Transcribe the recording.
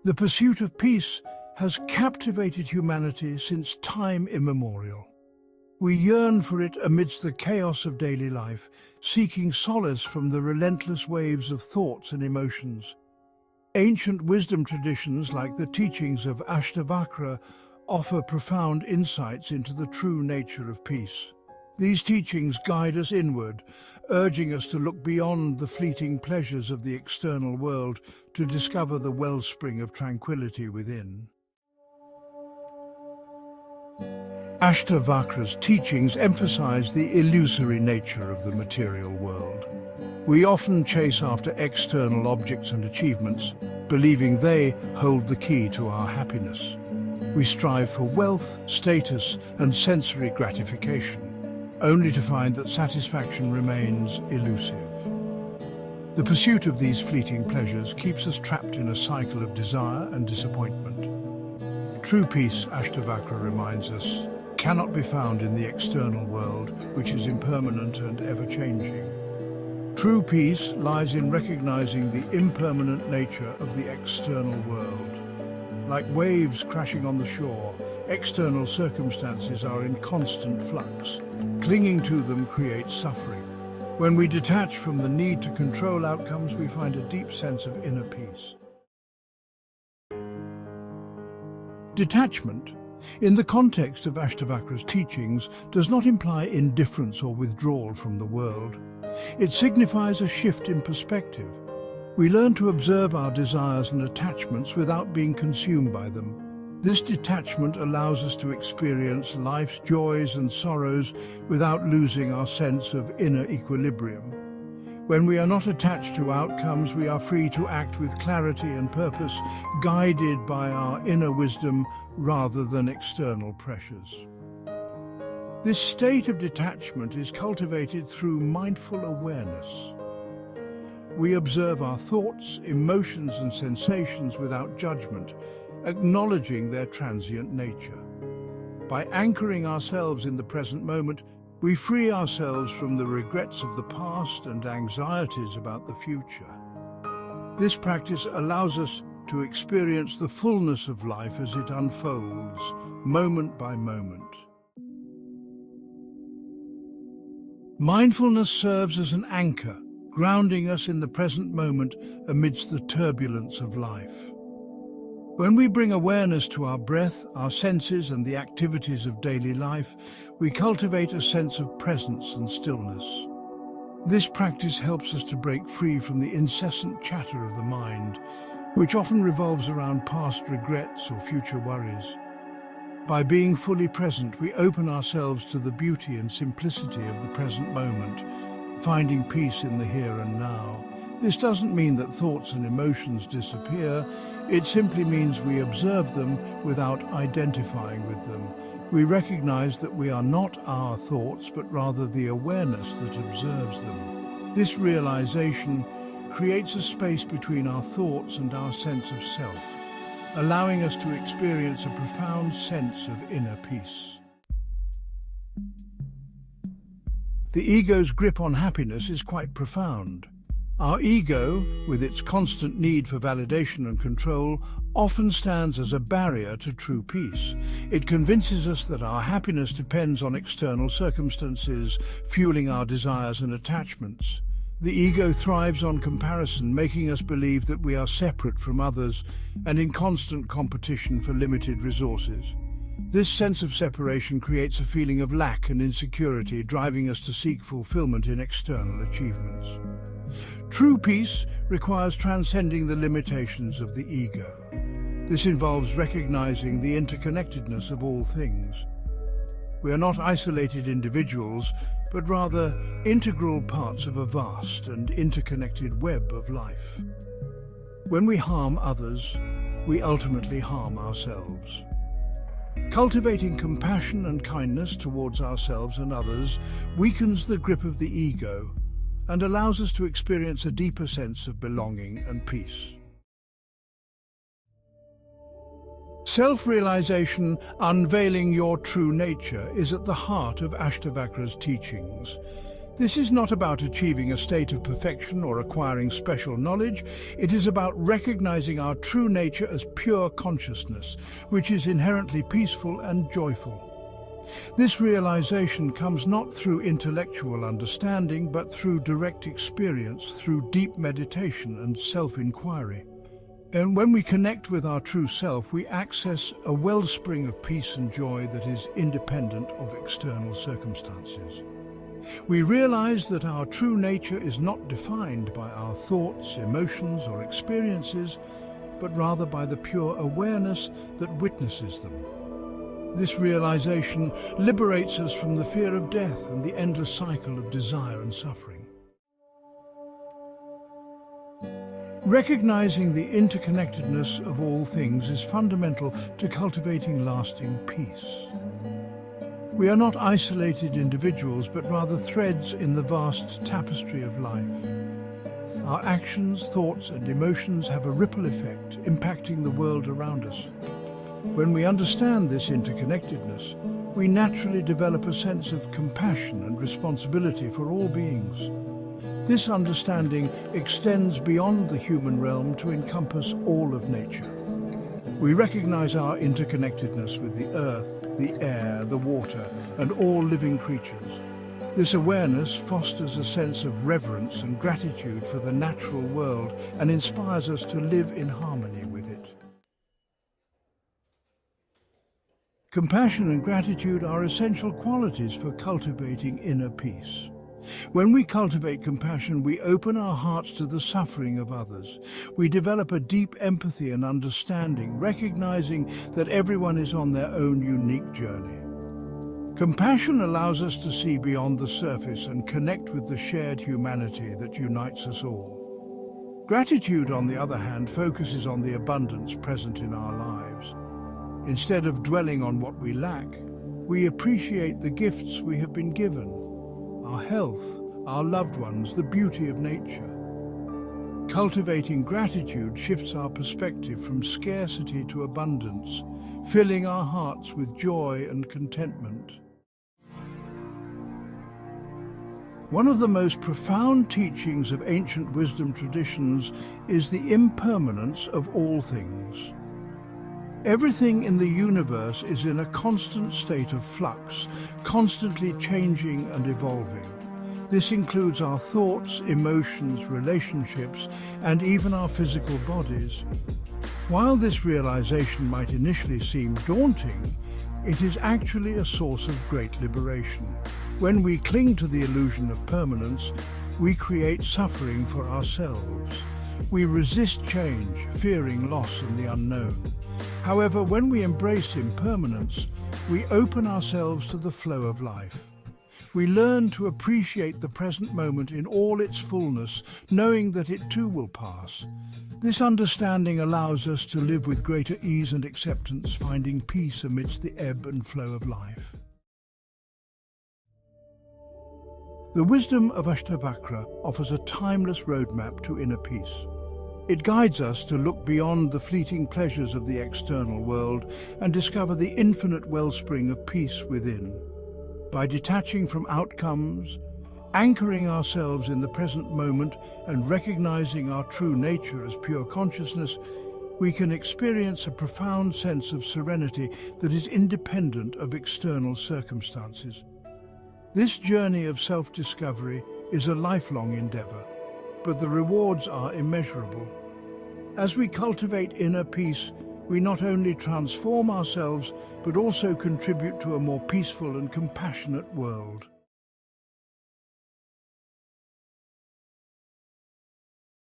The pursuit of peace has captivated humanity since time immemorial. We yearn for it amidst the chaos of daily life, seeking solace from the relentless waves of thoughts and emotions. Ancient wisdom traditions like the teachings of Ashtavakra offer profound insights into the true nature of peace. These teachings guide us inward, urging us to look beyond the fleeting pleasures of the external world to discover the wellspring of tranquility within. Ashtavakra's teachings emphasize the illusory nature of the material world. We often chase after external objects and achievements, believing they hold the key to our happiness. We strive for wealth, status, and sensory gratification, only to find that satisfaction remains elusive. The pursuit of these fleeting pleasures keeps us trapped in a cycle of desire and disappointment. True peace, Ashtavakra reminds us, cannot be found in the external world, which is impermanent and ever-changing. True peace lies in recognizing the impermanent nature of the external world. Like waves crashing on the shore, external circumstances are in constant flux. Clinging to them creates suffering. When we detach from the need to control outcomes, we find a deep sense of inner peace. Detachment, in the context of Ashtavakra's teachings, does not imply indifference or withdrawal from the world. It signifies a shift in perspective. We learn to observe our desires and attachments without being consumed by them. This detachment allows us to experience life's joys and sorrows without losing our sense of inner equilibrium. When we are not attached to outcomes, we are free to act with clarity and purpose, guided by our inner wisdom rather than external pressures. This state of detachment is cultivated through mindful awareness. We observe our thoughts, emotions, and sensations without judgment, acknowledging their transient nature. By anchoring ourselves in the present moment, we free ourselves from the regrets of the past and anxieties about the future. This practice allows us to experience the fullness of life as it unfolds, moment by moment. Mindfulness serves as an anchor, grounding us in the present moment amidst the turbulence of life. When we bring awareness to our breath, our senses, and the activities of daily life, we cultivate a sense of presence and stillness. This practice helps us to break free from the incessant chatter of the mind, which often revolves around past regrets or future worries. By being fully present, we open ourselves to the beauty and simplicity of the present moment, finding peace in the here and now. This doesn't mean that thoughts and emotions disappear. It simply means we observe them without identifying with them. We recognize that we are not our thoughts, but rather the awareness that observes them. This realization creates a space between our thoughts and our sense of self, allowing us to experience a profound sense of inner peace. The ego's grip on happiness is quite profound. Our ego, with its constant need for validation and control, often stands as a barrier to true peace. It convinces us that our happiness depends on external circumstances, fueling our desires and attachments. The ego thrives on comparison, making us believe that we are separate from others and in constant competition for limited resources. This sense of separation creates a feeling of lack and insecurity, driving us to seek fulfillment in external achievements. True peace requires transcending the limitations of the ego. This involves recognizing the interconnectedness of all things. We are not isolated individuals, but rather integral parts of a vast and interconnected web of life. When we harm others, we ultimately harm ourselves. Cultivating compassion and kindness towards ourselves and others weakens the grip of the ego and allows us to experience a deeper sense of belonging and peace. Self-realization, unveiling your true nature, is at the heart of Ashtavakra's teachings. This is not about achieving a state of perfection or acquiring special knowledge. It is about recognizing our true nature as pure consciousness, which is inherently peaceful and joyful. This realization comes not through intellectual understanding, but through direct experience, through deep meditation and self-inquiry. And when we connect with our true self, we access a wellspring of peace and joy that is independent of external circumstances. We realize that our true nature is not defined by our thoughts, emotions, or experiences, but rather by the pure awareness that witnesses them. This realization liberates us from the fear of death and the endless cycle of desire and suffering. Recognizing the interconnectedness of all things is fundamental to cultivating lasting peace. We are not isolated individuals, but rather threads in the vast tapestry of life. Our actions, thoughts, and emotions have a ripple effect, impacting the world around us. When we understand this interconnectedness, we naturally develop a sense of compassion and responsibility for all beings. This understanding extends beyond the human realm to encompass all of nature. We recognize our interconnectedness with the earth, the air, the water, and all living creatures. This awareness fosters a sense of reverence and gratitude for the natural world and inspires us to live in harmony with it. Compassion and gratitude are essential qualities for cultivating inner peace. When we cultivate compassion, we open our hearts to the suffering of others. We develop a deep empathy and understanding, recognizing that everyone is on their own unique journey. Compassion allows us to see beyond the surface and connect with the shared humanity that unites us all. Gratitude, on the other hand, focuses on the abundance present in our lives. Instead of dwelling on what we lack, we appreciate the gifts we have been given: our health, our loved ones, the beauty of nature. Cultivating gratitude shifts our perspective from scarcity to abundance, filling our hearts with joy and contentment. One of the most profound teachings of ancient wisdom traditions is the impermanence of all things. Everything in the universe is in a constant state of flux, constantly changing and evolving. This includes our thoughts, emotions, relationships, and even our physical bodies. While this realization might initially seem daunting, it is actually a source of great liberation. When we cling to the illusion of permanence, we create suffering for ourselves. We resist change, fearing loss and the unknown. However, when we embrace impermanence, we open ourselves to the flow of life. We learn to appreciate the present moment in all its fullness, knowing that it too will pass. This understanding allows us to live with greater ease and acceptance, finding peace amidst the ebb and flow of life. The wisdom of Ashtavakra offers a timeless roadmap to inner peace. It guides us to look beyond the fleeting pleasures of the external world and discover the infinite wellspring of peace within. By detaching from outcomes, anchoring ourselves in the present moment, and recognizing our true nature as pure consciousness, we can experience a profound sense of serenity that is independent of external circumstances. This journey of self-discovery is a lifelong endeavor, but the rewards are immeasurable. As we cultivate inner peace, we not only transform ourselves, but also contribute to a more peaceful and compassionate world.